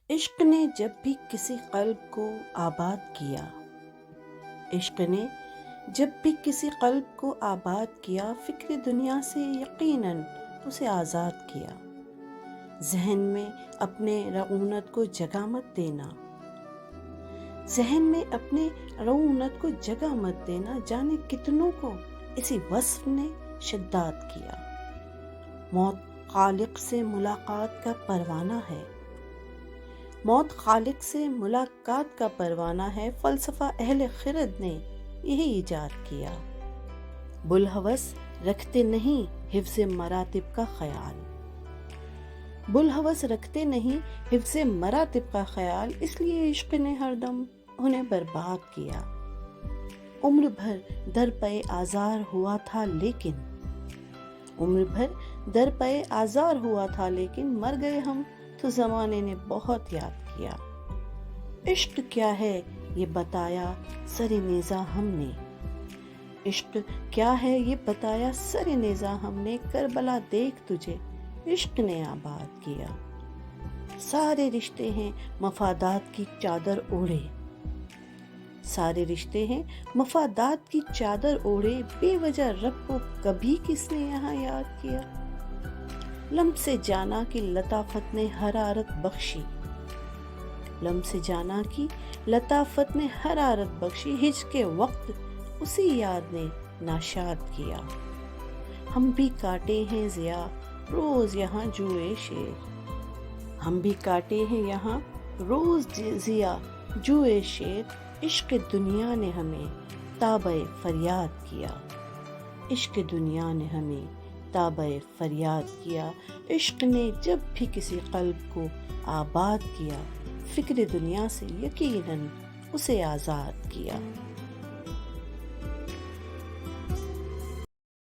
عشق نے جب بھی کسی قلب کو آباد کیا، عشق نے جب بھی کسی قلب کو آباد کیا، فکر دنیا سے یقیناً اسے آزاد کیا۔ ذہن میں اپنے رعونت کو جگہ مت دینا، ذہن میں اپنے رعونت کو جگہ مت دینا، جانے کتنوں کو اسی وصف نے شداد کیا۔ موت خالق سے ملاقات کا پروانہ ہے، موت خالق سے ملاقات کا پروانہ ہے، فلسفہ اہل خرد نے یہی ایجاد کیا۔ بلحوث رکھتے نہیں حفظ مراتب کا خیال، بلحوث رکھتے نہیں حفظ مراتب کا خیال، اس لیے عشق نے ہر دم انہیں برباد کیا۔ عمر بھر در پے آزار ہوا تھا لیکن، عمر بھر در پے آزار ہوا تھا لیکن، مر گئے ہم تو زمانے نے بہت یاد کیا۔ عشق کیا ہے یہ بتایا سر نیزہ ہم نے، عشق کیا ہے یہ بتایا سر نیزہ ہم نے، کربلا دیکھ تجھے عشق نے آباد کیا۔ سارے رشتے ہیں مفادات کی چادر اوڑھے، سارے رشتے ہیں مفادات کی چادر اوڑھے، بے وجہ رب کو کبھی کس نے یہاں یاد کیا۔ لمس جانا کی لطافت نے حرارت بخشی، لمس جانا کی لطافت نے حرارت بخشی، ہجر کے وقت اسی یاد نے ناشاد کیا۔ ہم بھی کاٹے ہیں ضیا روز یہاں جوئے شیر، ہم بھی کاٹے ہیں یہاں روز ضیا جوئے شیر، عشق دنیا نے ہمیں تابع فریاد کیا، عشق دنیا نے ہمیں تابع فریاد کیا۔ عشق نے جب بھی کسی قلب کو آباد کیا، فکر دنیا سے یقیناً اسے آزاد کیا۔